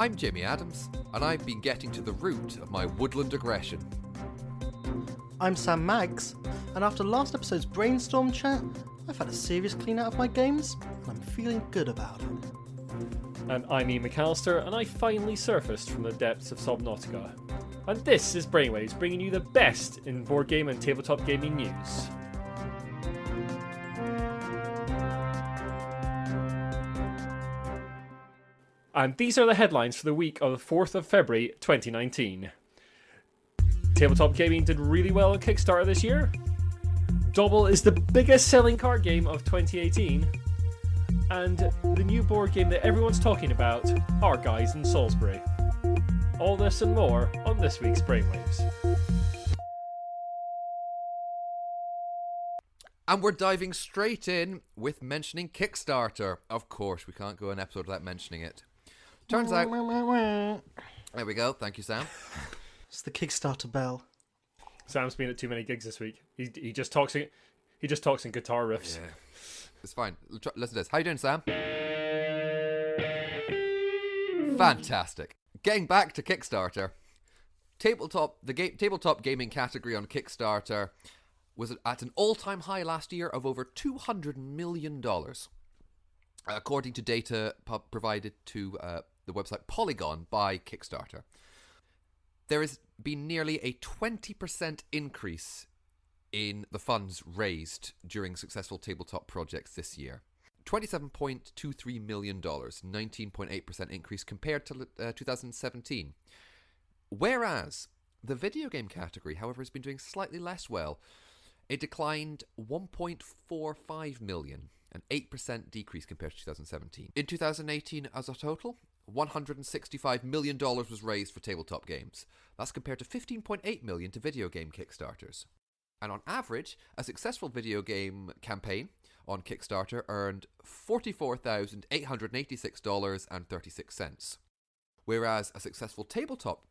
I'm Jamie Adams, and I've been getting to the root of my woodland aggression. I'm Sam Maggs, and after last episode's brainstorm chat, I've had a serious clean out of my games, and I'm feeling good about it. And I'm Iain McAllister, and I finally surfaced from the depths of Subnautica. And this is Brainwaves, bringing you the best in board game and tabletop gaming news. And these are the headlines for the week of the 4th of February 2019. Tabletop gaming did really well on Kickstarter this year. Dobble is the biggest selling card game of 2018. And the new board game that everyone's talking about, Our Guys in Salisbury. All this and more on this week's Brainwaves. And we're diving straight in with mentioning Kickstarter. Of course, we can't go an episode without mentioning it. Turns out... There we go. Thank you, Sam. It's the Kickstarter bell. Sam's been at too many gigs this week. He just talks in guitar riffs. Yeah. It's fine. Listen to this. How you doing, Sam? Fantastic. Getting back to Kickstarter. Tabletop gaming category on Kickstarter was at an all-time high last year of over $200 million. According to data provided to the website Polygon by Kickstarter. There has been nearly a 20% increase in the funds raised during successful tabletop projects this year. $27.23 million, 19.8% increase compared to 2017. Whereas the video game category, however, has been doing slightly less well. It declined $1.45 million, an 8% decrease compared to 2017. In 2018, as a total, $165 million was raised for tabletop games. That's compared to $15.8 million to video game Kickstarters. And on average, a successful video game campaign on Kickstarter earned $44,886.36, whereas a successful tabletop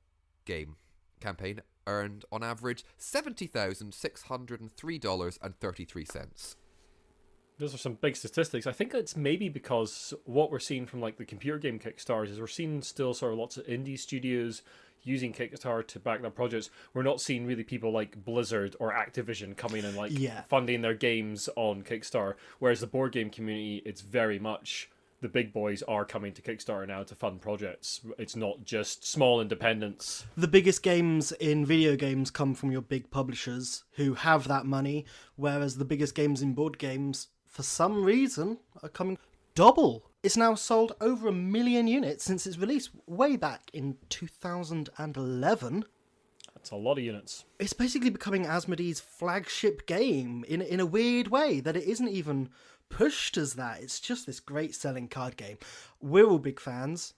game campaign earned on average $70,603.33. Those are some big statistics. I think it's maybe because what we're seeing from like the computer game Kickstarters is we're seeing still sort of lots of indie studios using Kickstarter to back their projects. We're not seeing really people like Blizzard or Activision coming and funding their games on Kickstarter. Whereas the board game community, it's very much the big boys are coming to Kickstarter now to fund projects. It's not just small independents. The biggest games in video games come from your big publishers who have that money, whereas the biggest games in board games, for some reason, are coming... Dobble! It's now sold over 1 million units since its release way back in 2011. That's a lot of units. It's basically becoming Asmodee's flagship game in a weird way, that it isn't even pushed as that. It's just this great selling card game. We're all big fans.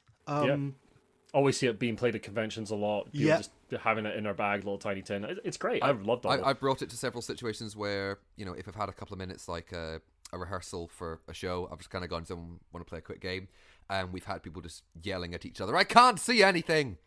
Always see it being played at conventions a lot. People just having it in their bag, little tiny tin. It's great. I've loved it. I've brought it to several situations where, if I've had a couple of minutes, like a rehearsal for a show, I've just kind of gone to someone, want to play a quick game, and we've had people just yelling at each other, I can't see anything!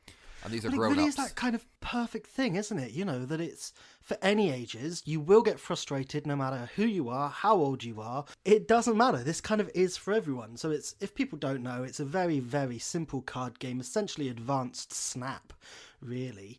And these are grown-ups. It really is that kind of perfect thing, isn't it? That it's for any ages. You will get frustrated no matter who you are, how old you are. It doesn't matter. This kind of is for everyone. So it's, if people don't know, it's a very, very simple card game, essentially advanced Snap, really.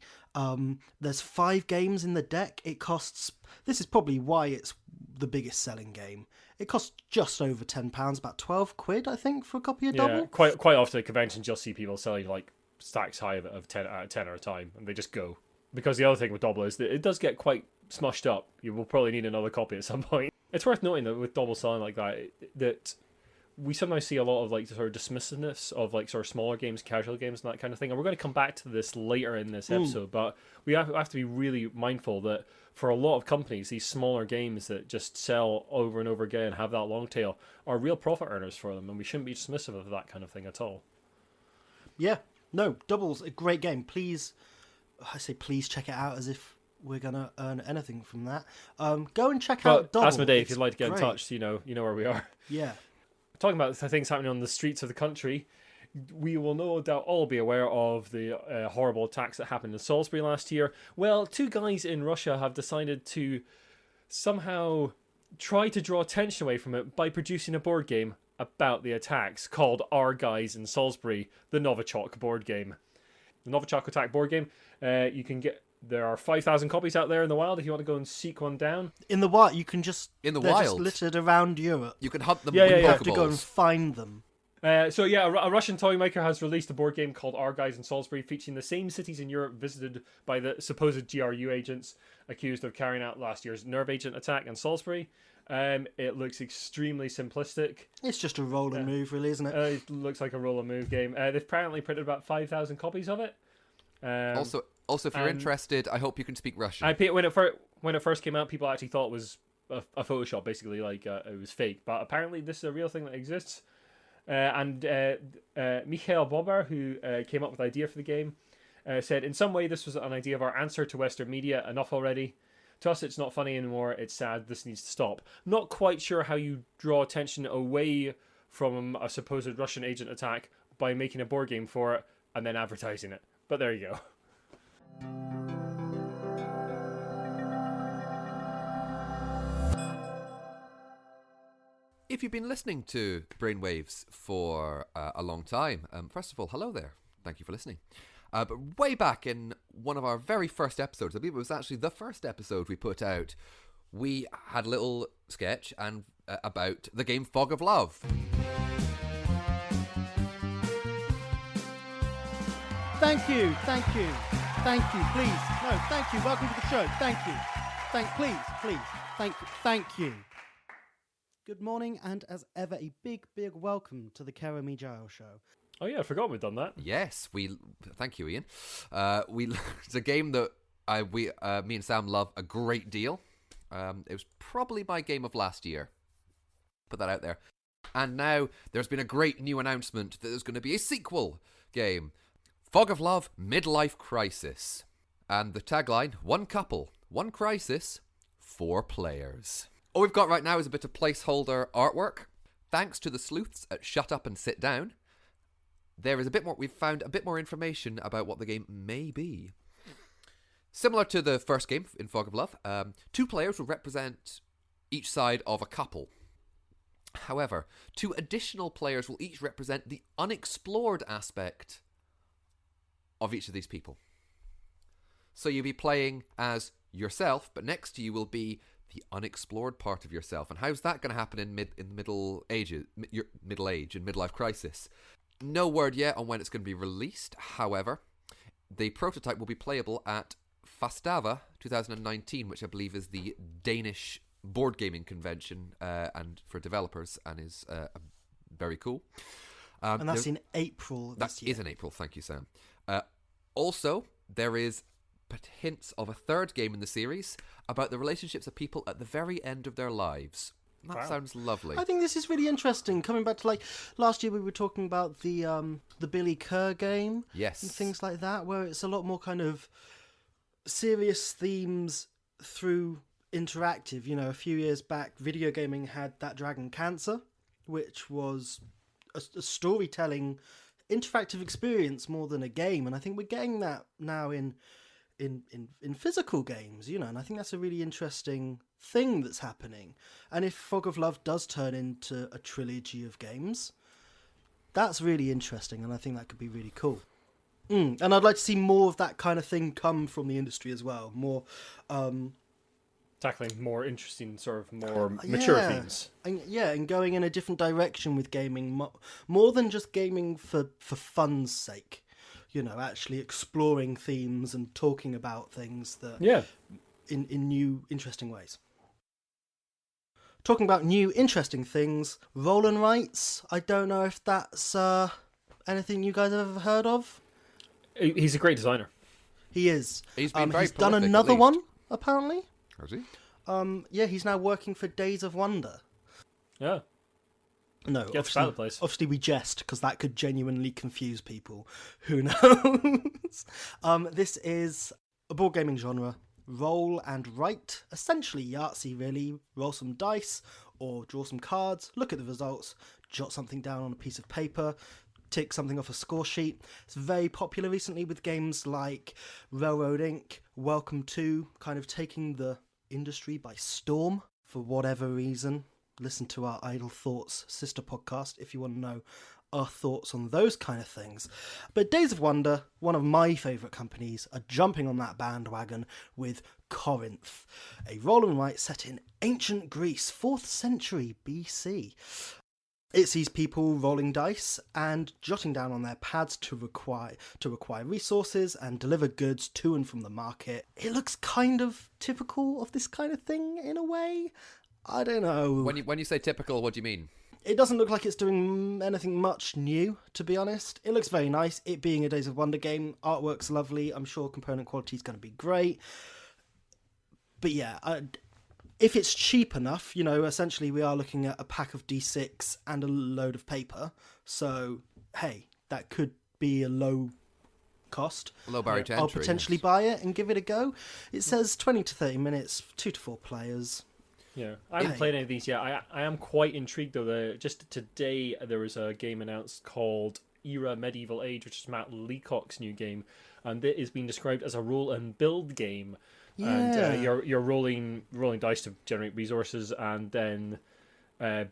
There's 5 games in the deck. It costs... This is probably why it's the biggest selling game. It costs just over £10, about 12 quid, I think, for a copy of Dobble. Quite often at conventions you'll see people selling like stacks high of 10 out of 10 at a time, and they just go. Because the other thing with Dobble is that it does get quite smushed up. You will probably need another copy at some point. It's worth noting that with Dobble selling like that we sometimes see a lot of like sort of dismissiveness of like sort of smaller games, casual games, and that kind of thing. And we're going to come back to this later in this episode, but we have to be really mindful that for a lot of companies, these smaller games that just sell over and over again, have that long tail, are real profit earners for them, and we shouldn't be dismissive of that kind of thing at all. Yeah, no, Double's a great game. Please, I say please check it out as if we're going to earn anything from that. Go and check out Dobble. Asmodee, if you'd like to get in touch, you know where we are. Yeah. Talking about things happening on the streets of the country, we will no doubt all be aware of the horrible attacks that happened in Salisbury last year. Well, 2 guys in Russia have decided to somehow try to draw attention away from it by producing a board game about the attacks called Our Guys in Salisbury, the Novichok board game. The Novichok Attack board game, you can get. There are 5,000 copies out there in the wild if you want to go and seek one down. In the wild, you can just... In the they're wild? just littered around Europe. You can hunt them Yeah, with yeah, You yeah. have to go and Pokeballs. find them. A Russian toy maker has released a board game called Our Guys in Salisbury, featuring the same cities in Europe visited by the supposed GRU agents accused of carrying out last year's nerve agent attack in Salisbury. It looks extremely simplistic. It's just a roll and move, really, isn't it? It looks like a roll and move game. They've apparently printed about 5,000 copies of it. Also, if you're and- interested, I hope you can speak Russian. When it first came out, people actually thought it was a Photoshop, basically, like it was fake. But apparently, this is a real thing that exists. Mikhail Bober, who came up with the idea for the game, said, "In some way, this was an idea of our answer to Western media. Enough already. To us, it's not funny anymore. It's sad. This needs to stop." Not quite sure how you draw attention away from a supposed Russian agent attack by making a board game for it and then advertising it. But there you go. If you've been listening to Brainwaves for a long time, first of all, hello there. Thank you for listening. But way back in one of our very first episodes, I believe it was actually the first episode we put out, we had a little sketch about the game Fog of Love. Thank you. Please. No, thank you. Welcome to the show. Thank you. Please. Thank you. Good morning, and as ever, a big welcome to the Kero Mijao Show. Oh yeah, I forgot we'd done that. Yes, thank you, Ian. It's a game that me and Sam love a great deal. It was probably my game of last year. Put that out there. And now there's been a great new announcement that there's going to be a sequel game. Fog of Love, Midlife Crisis. And the tagline, 1 couple, 1 crisis, 4 players. All we've got right now is a bit of placeholder artwork. Thanks to the sleuths at Shut Up and Sit Down, we've found a bit more information about what the game may be. Similar to the first game in Fog of Love, 2 players will represent each side of a couple. However, 2 additional players will each represent the unexplored aspect of each of these people. So you'll be playing as yourself, but next to you will be the unexplored part of yourself. And how's that going to happen in middle age and midlife crisis? No word yet on when it's going to be released. However, the prototype will be playable at Fastava 2019, which I believe is the Danish board gaming convention and for developers, and is very cool. And that's in April this year. That is in April, thank you, Sam. Also, there is hints of a third game in the series about the relationships of people at the very end of their lives. That sounds lovely. I think this is really interesting. Coming back to, like, last year we were talking about the Billy Kerr game. Yes. And things like that, where it's a lot more kind of serious themes through interactive. You know, a few years back, video gaming had That Dragon Cancer, which was a storytelling, interactive experience more than a game. And I think we're getting that now in physical games, you know, and I think that's a really interesting thing that's happening. And if Fog of Love does turn into a trilogy of games, that's really interesting, and I think that could be really cool. And I'd like to see more of that kind of thing come from the industry as well. More Tackling more interesting, sort of more mature themes. And going in a different direction with gaming, more than just gaming for fun's sake. You know, actually exploring themes and talking about things that in new, interesting ways. Talking about new, interesting things, Roland Wrights. I don't know if that's anything you guys have ever heard of. He's a great designer. He is. He's been very he's done prolific, another at least. one, apparently. Has he? Yeah, he's now working for Days of Wonder. Yeah. No, Gets about the place. obviously we jest, because that could genuinely confuse people. Who knows? This is a board gaming genre. Roll and write. Essentially Yahtzee, really. Roll some dice, or draw some cards, look at the results, jot something down on a piece of paper, tick something off a score sheet. It's very popular recently with games like Railroad Inc., Welcome to, kind of taking the industry by storm for whatever reason. listen to our Idle Thoughts sister podcast if you want to know our thoughts on those kind of things. But Days of Wonder, one of my favourite companies, are jumping on that bandwagon with Corinth, a roll and write set in ancient Greece, 4th century BC. It sees people rolling dice and jotting down on their pads to require resources and deliver goods to and from the market. It looks kind of typical of this kind of thing in a way. I don't know. When you say typical, what do you mean? It doesn't look like it's doing anything much new, to be honest. It looks very nice. It being a Days of Wonder game, artwork's lovely. I'm sure component quality is going to be great. But yeah, if it's cheap enough, essentially we are looking at a pack of D6 and a load of paper. So, hey, that could be a low cost. Low barrier to entry. I'll potentially buy it and give it a go. It says 20 to 30 minutes, 2 to 4 players. Yeah, I haven't played any of these yet. I am quite intrigued though. Just today there was a game announced called Era Medieval Age, which is Matt Leacock's new game, and it is being described as a roll and build game. Yeah. And you're rolling dice to generate resources, and then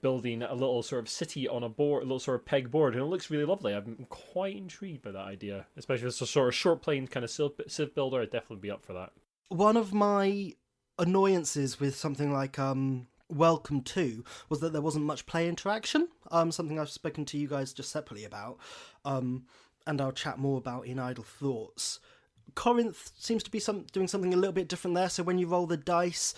building a little sort of city on a board, a little sort of peg board, and it looks really lovely. I'm quite intrigued by that idea, especially if it's a sort of short plane kind of civ builder. I'd definitely be up for that. One of my annoyances with something like Welcome To was that there wasn't much play interaction. Something I've spoken to you guys just separately about, and I'll chat more about in Idle Thoughts. Corinth seems to be doing something a little bit different there. So when you roll the dice,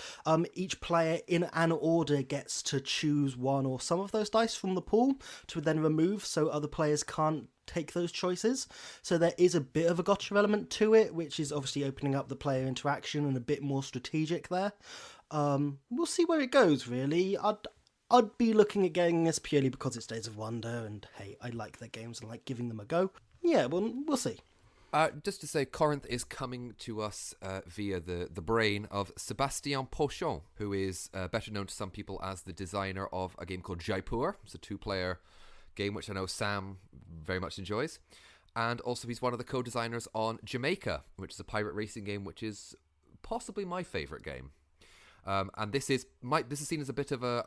each player in an order gets to choose one or some of those dice from the pool to then remove, so other players can't take those choices. So there is a bit of a gotcha element to it, which is obviously opening up the player interaction and a bit more strategic there. We'll see where it goes, really. I'd be looking at getting this purely because it's Days of Wonder, and hey, I like their games and like giving them a go. Yeah, we'll see. Just to say, Corinth is coming to us via the brain of Sébastien Pochon, who is better known to some people as the designer of a game called Jaipur. It's a 2-player game which I know Sam very much enjoys. And also he's one of the co-designers on Jamaica, which is a pirate racing game which is possibly my favourite game. And this is seen as a bit of a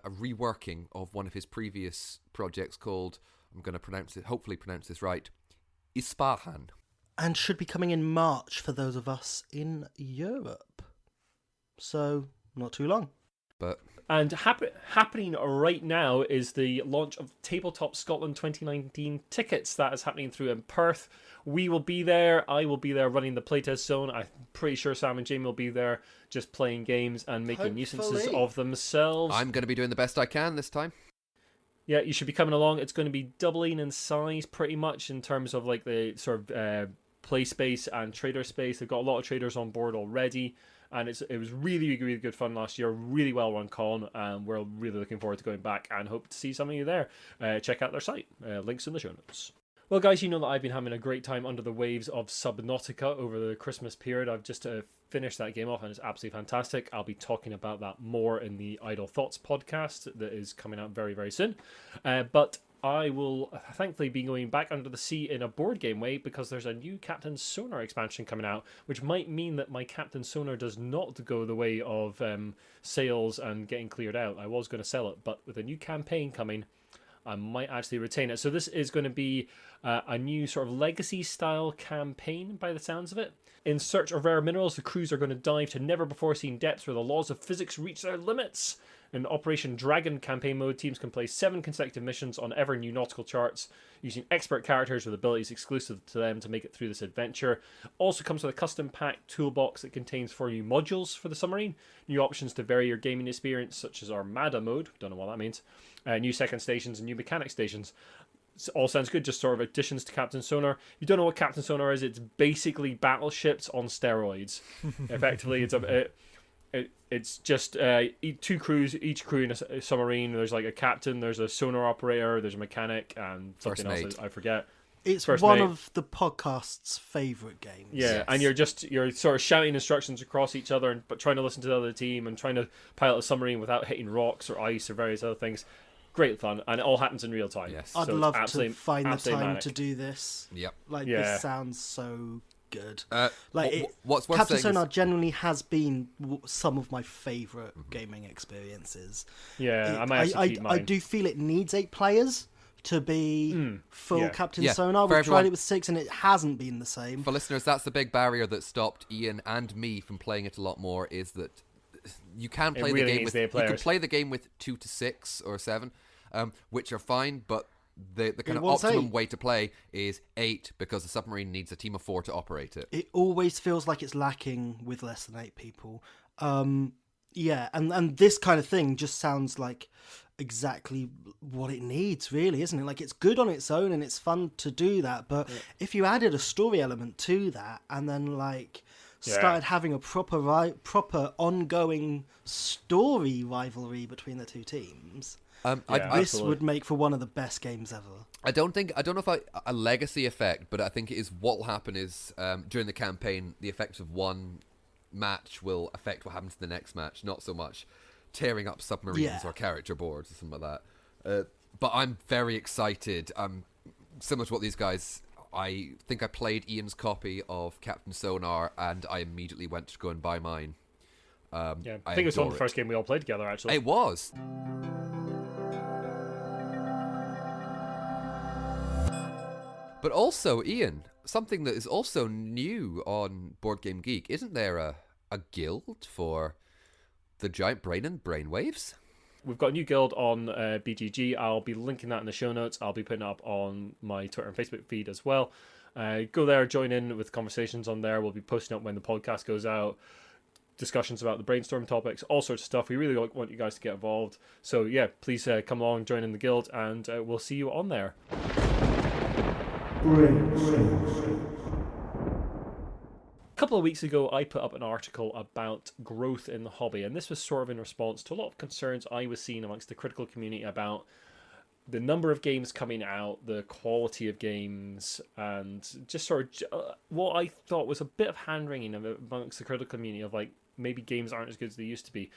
reworking of one of his previous projects called, I'm going to hopefully pronounce this right, Ispahan. And should be coming in March for those of us in Europe. So, not too long. And happening right now is the launch of Tabletop Scotland 2019 Tickets. That is happening through in Perth. We will be there. I will be there running the playtest zone. I'm pretty sure Sam and Jamie will be there just playing games and making nuisances of themselves. I'm going to be doing the best I can this time. Yeah, you should be coming along. It's going to be doubling in size pretty much in terms of like the sort of play space and trader space. They've got a lot of traders on board already, and it was really, really good fun last year. Really well run con, and we're really looking forward to going back and hope to see some of you there. Check out their site. Links in the show notes. Well, guys, you know that I've been having a great time under the waves of Subnautica over the Christmas period. I've just finished that game off, and it's absolutely fantastic. I'll be talking about that more in the Idle Thoughts podcast that is coming out very, very soon. But I will thankfully be going back under the sea in a board game way because there's a new Captain Sonar expansion coming out, which might mean that my Captain Sonar does not go the way of sales and getting cleared out. I was going to sell it, but with a new campaign coming, I might actually retain it. So this is going to be a new sort of legacy-style campaign by the sounds of it. In search of rare minerals, the crews are going to dive to never-before-seen depths where the laws of physics reach their limits. In Operation Dragon campaign mode, teams can play 7 consecutive missions on ever-new nautical charts, using expert characters with abilities exclusive to them to make it through this adventure. Also comes with a custom-packed toolbox that contains 4 new modules for the submarine, new options to vary your gaming experience, such as Armada mode, don't know what that means, new second stations and new mechanic stations. All sounds good, just sort of additions to Captain Sonar. If you don't know what Captain Sonar is, it's basically battleships on steroids. Effectively, it's just 2 crews, each crew in a submarine. There's like a captain, there's a sonar operator, there's a mechanic, and something else I forget. It's one of the podcast's favourite games. Yeah, yes. And you're sort of shouting instructions across each other, but trying to listen to the other team and trying to pilot a submarine without hitting rocks or ice or various other things. Great fun, and it all happens in real time. Yes. I'd love to find the time to do this. Yep. This sounds so good. Like, what's worth Captain saying Sonar is, genuinely has been some of my favourite gaming experiences. Yeah, I might actually keep mine. I do feel it needs 8 players to be full yeah. Captain Yeah, Sonar. for We've everyone- tried it with 6 and it hasn't been the same. for listeners, that's the big barrier that stopped Iain and me from playing it a lot more, is that you can play really the game needs with 8 you can players. play the game with 2 to 6 or 7, which are fine, but the kind of wants optimum 8. way to play is 8, because the submarine needs a team of 4 to operate it. It always feels like it's lacking with less than 8 people. Yeah, and this kind of thing just sounds like exactly what it needs, really, isn't it? Like, it's good on its own and it's fun to do that, but if you added a story element to that and then like started having a proper ongoing story rivalry between the two teams, this absolutely. would make for one of the best games ever. I don't know if a legacy effect, but I think it is what will happen is during the campaign, the effects of one match will affect what happens to the next match, not so much tearing up submarines or character boards or something like that. But I'm very excited. Similar to what these guys, I think I played Ian's copy of Captain Sonar and I immediately went to go and buy mine. I think it was one of adore the first game we all played together, actually. It was. But also, Iain, something that is also new on Board Game Geek, isn't there a guild for the giant brain and brainwaves? We've got a new guild on BGG. I'll be linking that in the show notes. I'll be putting it up on my Twitter and Facebook feed as well. Go there, join in with conversations on there. We'll be posting up when the podcast goes out, discussions about the brainstorm topics, all sorts of stuff. We really want you guys to get involved. So yeah, please come along, join in the guild, and we'll see you on there. A couple of weeks ago, I put up an article about growth in the hobby, and this was sort of in response to a lot of concerns I was seeing amongst the critical community about the number of games coming out, the quality of games, and just sort of what I thought was a bit of hand-wringing amongst the critical community of like maybe games aren't as good as they used to be.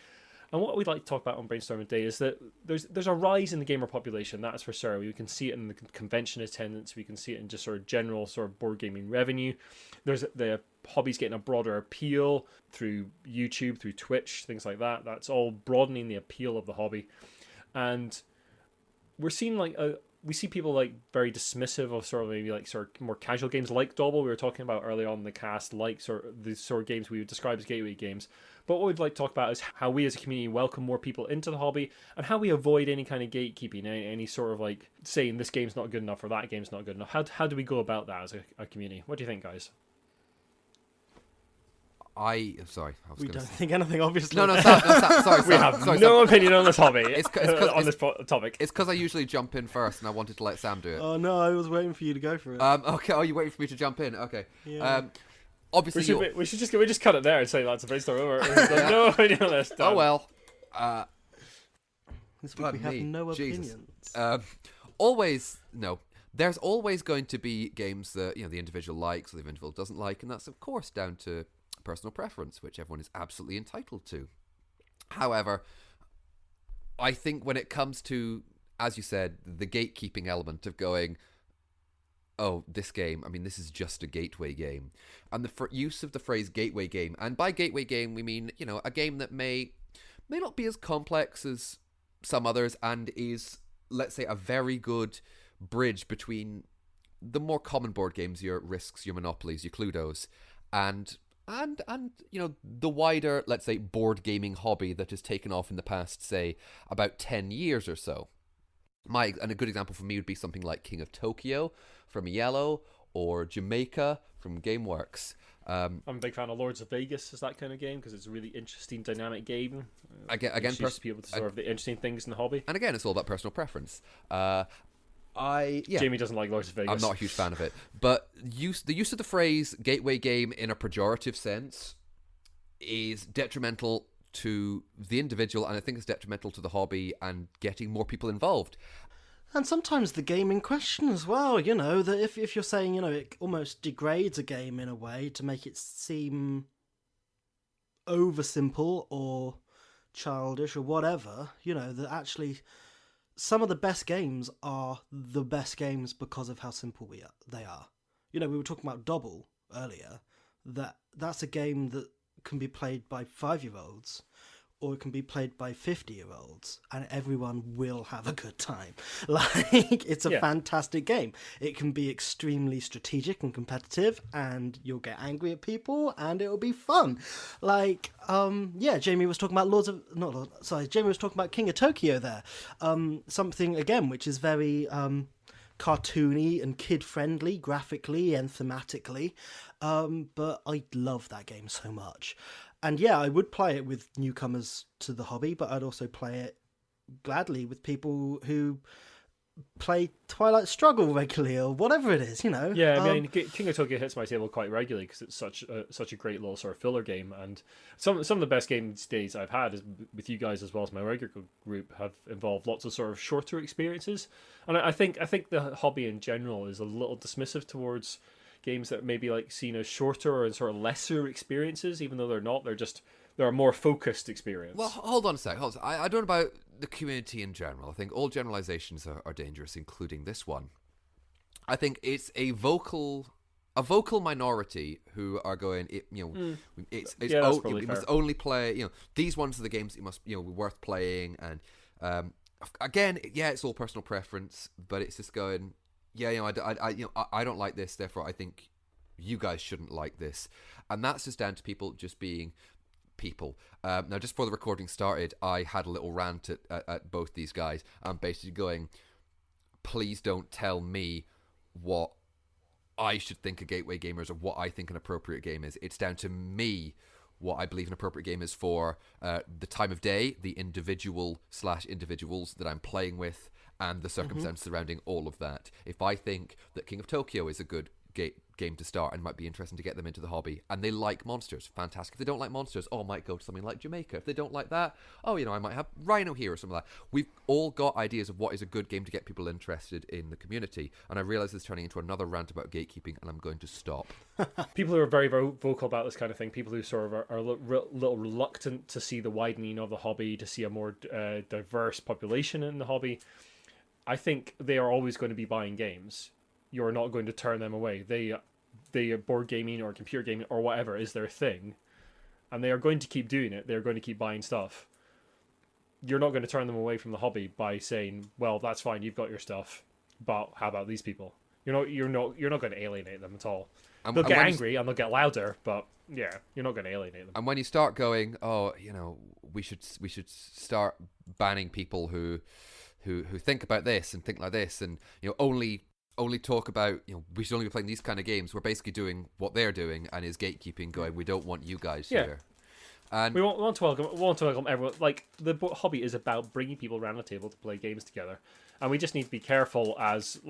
And what we'd like to talk about on Brainstorming today is that there's a rise in the gamer population, that's for sure. We can see it in the convention attendance, we can see it in just sort of general sort of board gaming revenue. There's the hobby's getting a broader appeal through YouTube, through Twitch, things like that. That's all broadening the appeal of the hobby. And we're seeing like we see people like very dismissive of sort of maybe like sort of more casual games like Dobble we were talking about earlier on in the cast, like sort of the sort of games we would describe as gateway games. But what we'd like to talk about is how we as a community welcome more people into the hobby and how we avoid any kind of gatekeeping, any sort of like saying this game's not good enough or that game's not good enough. How do we go about that as a community? What do you think, guys? We We don't think anything, obviously. No, sorry. We have no opinion on this hobby. on this topic. It's because I usually jump in first, and I wanted to let Sam do it. Oh no, I was waiting for you to go for it. Okay. Oh, you waiting for me to jump in? Okay. Yeah. Obviously, We should just cut it there and say that's a brainstorm over. No opinion on this. oh well. This week we have no Jesus. opinions. There's always going to be games that the individual likes or the individual doesn't like, and that's of course down to personal preference, which everyone is absolutely entitled to. However, I think when it comes to, as you said, the gatekeeping element of going, oh, this game, I mean, this is just a gateway game, and the use of the phrase gateway game, and by gateway game we mean a game that may not be as complex as some others and is, let's say, a very good bridge between the more common board games, your Risks, your Monopolies, your Cluedos, and the wider, let's say, board gaming hobby that has taken off in the past, say, about 10 years or so. And a good example for me would be something like King of Tokyo from Yellow or Jamaica from GameWorks. I'm a big fan of Lords of Vegas as that kind of game because it's a really interesting, dynamic game. Again, people to sort of the interesting things in the hobby. And again, it's all about personal preference. Jamie doesn't like Lords of Vegas. I'm not a huge fan of it, but the use of the phrase gateway game in a pejorative sense is detrimental to the individual, and I think it's detrimental to the hobby and getting more people involved. And sometimes the game in question as well, that if you're saying, it almost degrades a game in a way to make it seem oversimple or childish or whatever, that actually some of the best games are the best games because of how simple they are. We were talking about Dobble earlier. that's a game that can be played by 5-year-olds, or it can be played by 50-year-olds, and everyone will have a good time. Like, it's a fantastic game. It can be extremely strategic and competitive, and you'll get angry at people, and it'll be fun. Like, Jamie was talking about Jamie was talking about King of Tokyo there. Something, again, which is very cartoony and kid-friendly, graphically and thematically. But I love that game so much. And yeah, I would play it with newcomers to the hobby, but I'd also play it gladly with people who play Twilight Struggle regularly or whatever it is, you know. Yeah, I mean, King of Tokyo hits my table quite regularly because it's such a great little sort of filler game, and some of the best games days I've had is with you guys as well as my regular group have involved lots of sort of shorter experiences, and I think the hobby in general is a little dismissive towards games that maybe like seen as shorter or sort of lesser experiences, even though they're not. They're a more focused experience. Well, hold on a sec. I don't know about the community in general. I think all generalizations are dangerous, including this one. I think it's a vocal minority who are going, we must only play, these ones are the games that you must, worth playing. And again, yeah, it's all personal preference, but it's just going, I don't like this, therefore I think you guys shouldn't like this. And that's just down to people just being people. Now, just before the recording started, I had a little rant at both these guys. I'm basically going, please don't tell me what I should think a gateway game is or what I think an appropriate game is. It's down to me what I believe an appropriate game is for the time of day, the individual/individuals that I'm playing with, and the circumstances surrounding all of that. If I think that King of Tokyo is a good game to start and might be interesting to get them into the hobby, and they like monsters, fantastic. If they don't like monsters, I might go to something like Jamaica. If they don't like that, I might have Rhino here or something like that. We've all got ideas of what is a good game to get people interested in the community, and I realise it's turning into another rant about gatekeeping, and I'm going to stop. People who are very, very vocal about this kind of thing, people who sort of are a little reluctant to see the widening of the hobby, to see a more diverse population in the hobby, I think they are always going to be buying games. You're not going to turn them away. They board gaming or computer gaming or whatever is their thing, and they are going to keep doing it. They're going to keep buying stuff. You're not going to turn them away from the hobby by saying, "Well, that's fine. You've got your stuff, but how about these people?" You're not going to alienate them at all. They'll get angry and they'll get louder, but yeah, you're not going to alienate them. And when you start going, we should start banning people who think about this and think like this, and only talk about, we should only be playing these kind of games. We're basically doing what they're doing, and is gatekeeping, going, we don't want you guys here. And we want to welcome everyone. Like, the hobby is about bringing people around the table to play games together, and we just need to be careful as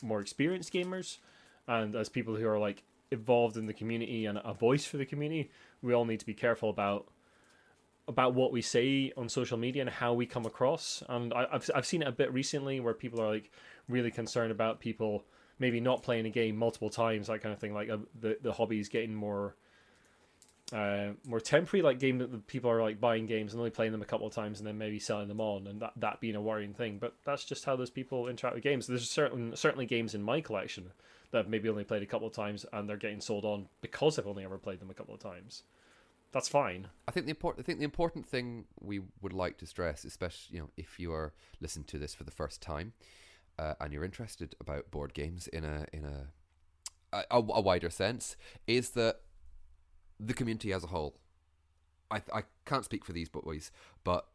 more experienced gamers, and as people who are like involved in the community and a voice for the community. We all need to be careful about what we say on social media and how we come across. And I've seen it a bit recently where people are like really concerned about people maybe not playing a game multiple times, that kind of thing. Like the hobby is getting more temporary, like game that the people are like buying games and only playing them a couple of times and then maybe selling them on, and that being a worrying thing. But that's just how those people interact with games. There's certainly games in my collection that I've maybe only played a couple of times and they're getting sold on because I've only ever played them a couple of times. That's fine. I think the important thing we would like to stress, especially if you are listening to this for the first time, and you're interested about board games in a wider sense, is that the community as a whole. I can't speak for these boys, but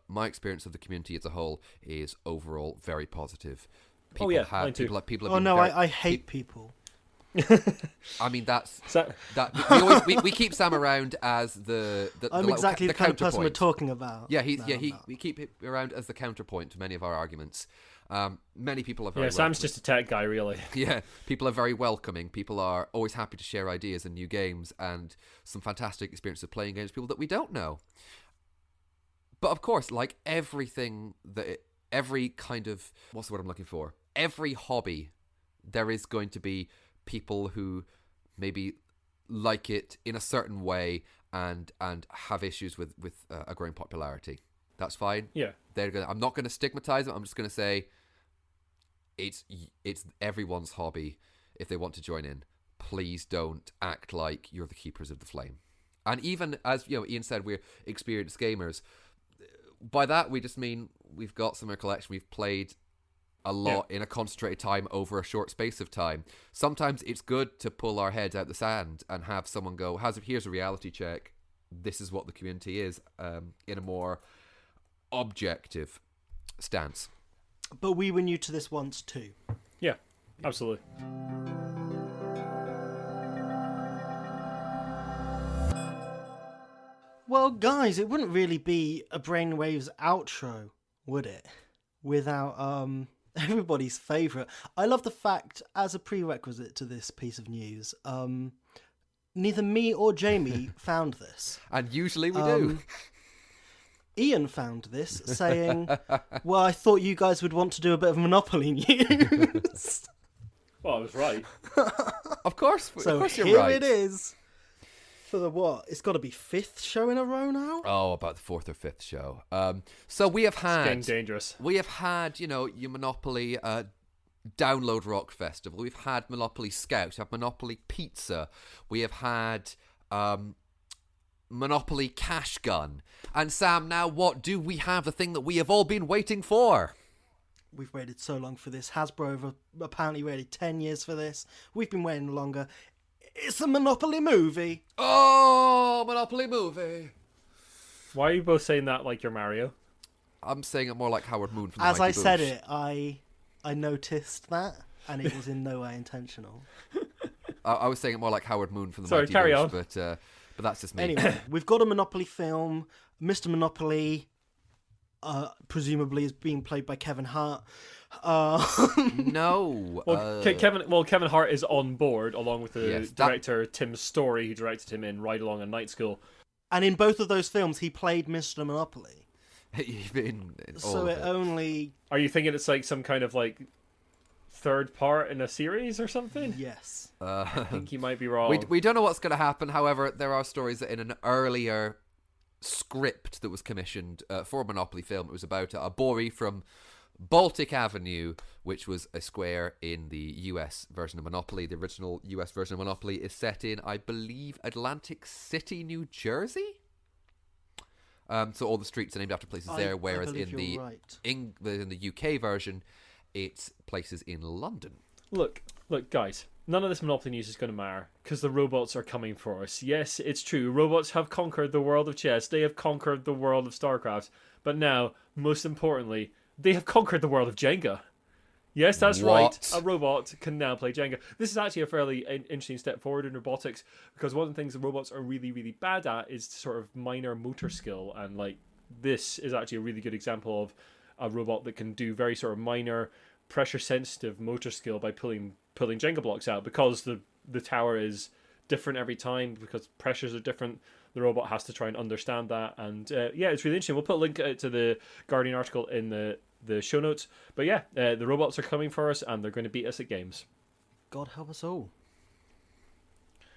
my experience of the community as a whole is overall very positive. Mine too. People have oh been no, very, I hate people. I mean, that's So- that. We keep Sam around as the I'm exactly the kind of person we're counterpoint. talking about. Yeah, No. we keep him around as the counterpoint to many of our arguments. Many people are very Yeah, Sam's welcoming. just a tech guy, really. Yeah, people are very welcoming. People are always happy to share ideas and new games and some fantastic experiences of playing games with people that we don't know. But of course, like everything every kind of, what's the word I'm looking for? Every hobby, there is going to be people who maybe like it in a certain way and have issues with a growing popularity. That's fine. Yeah. I'm not going to stigmatize them. I'm just going to say it's everyone's hobby. If they want to join in, please don't act like you're the keepers of the flame. And even as Iain said, we're experienced gamers. By that we just mean we've got some in our collection. We've played a lot in a concentrated time over a short space of time. Sometimes it's good to pull our heads out the sand and have someone go, here's a reality check. This is what the community is, in a more objective stance. But we were new to this once too. Yeah, absolutely. Well, guys, it wouldn't really be a Brainwaves outro, would it? Without everybody's favourite. I love the fact, as a prerequisite to this piece of news, neither me or Jamie found this. And usually we do. Iain found this, saying, well, I thought you guys would want to do a bit of Monopoly news. Well, I was right. Of course So you're here right. it is. For the what? It's got to be 5th show in a row now? Oh, about the 4th or 5th show. So we have had... It's getting dangerous. We have had, your Monopoly Download Rock Festival. We've had Monopoly Scout. We have Monopoly Pizza. We have had Monopoly Cash Gun. And Sam, now what do we have? The thing that we have all been waiting for. We've waited so long for this. Hasbro have apparently waited 10 years for this. We've been waiting longer. It's a Monopoly movie. Oh, Monopoly movie. Why are you both saying that like you're Mario? I'm saying it more like Howard Moon from the As Mighty I said Boosh. it, I noticed that, and it was in no way intentional. I was saying it more like Howard Moon from the Sorry, Mighty carry Boosh, on. but that's just me. Anyway, we've got a Monopoly film. Mr. Monopoly, presumably, is being played by Kevin Hart. No. Kevin Hart is on board along with the Yes, director Tim Story, who directed him in Ride Along a Night School. And in both of those films, he played Mr. Monopoly. in all So of it only... Are you thinking it's like some kind of like third part in a series or something? Yes. I think you might be wrong. We don't know what's going to happen. However, there are stories that in an earlier script that was commissioned for a Monopoly film, it was about a boy from Baltic Avenue, which was a square in the US version of Monopoly. The original US version of Monopoly is set in, I believe, Atlantic City, New Jersey. So all the streets are named after places there, whereas in the in the UK version, it's places in London. Look, guys. None of this Monopoly news is going to matter because the robots are coming for us. Yes, it's true. Robots have conquered the world of chess. They have conquered the world of StarCraft. But now, most importantly, they have conquered the world of Jenga. Yes, that's right. A robot can now play Jenga. This is actually a fairly interesting step forward in robotics because one of the things the robots are really, really bad at is sort of minor motor skill. And like this is actually a really good example of a robot that can do very sort of minor pressure-sensitive motor skill by pulling Jenga blocks out because the tower is different every time because pressures are different. The robot has to try and understand that, and it's really interesting. We'll put a link to the Guardian article in the show notes. But yeah, the robots are coming for us, and they're going to beat us at games. God help us all.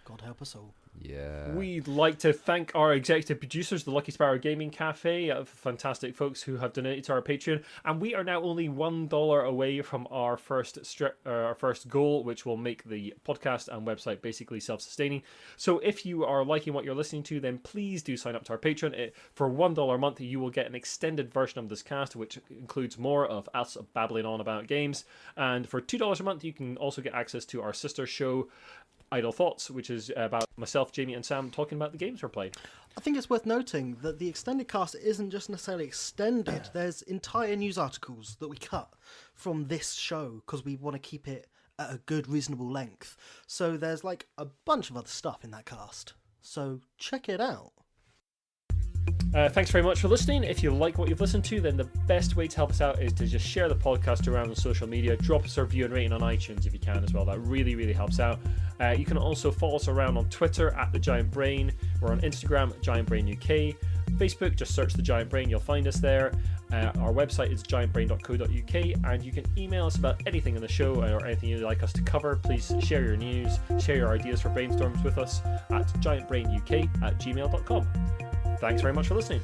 God help us all. Yeah. We'd like to thank our executive producers, the Lucky Sparrow Gaming Cafe, fantastic folks who have donated to our Patreon, and we are now only $1 away from our first goal, which will make the podcast and website basically self-sustaining. So if you are liking what you're listening to, then please do sign up to our Patreon. For $1 a month, you will get an extended version of this cast, which includes more of us babbling on about games, and for $2 a month, you can also get access to our sister show, Idle Thoughts, which is about myself, Jamie, and Sam talking about the games we're playing. I think it's worth noting that the extended cast isn't just necessarily extended. There's entire news articles that we cut from this show because we want to keep it at a good, reasonable length. So there's like a bunch of other stuff in that cast. So check it out. Thanks very much for listening. If you like what you've listened to, then the best way to help us out is to just share the podcast around on social media. Drop us a review and rating on iTunes if you can as well. That really, really helps out. You can also follow us around on Twitter at The Giant Brain. We're on Instagram, Giant Brain UK. Facebook, just search The Giant Brain. You'll find us there. Our website is giantbrain.co.uk, and you can email us about anything in the show or anything you'd like us to cover. Please share your news, share your ideas for brainstorms with us at giantbrainuk@gmail.com. Thanks very much for listening.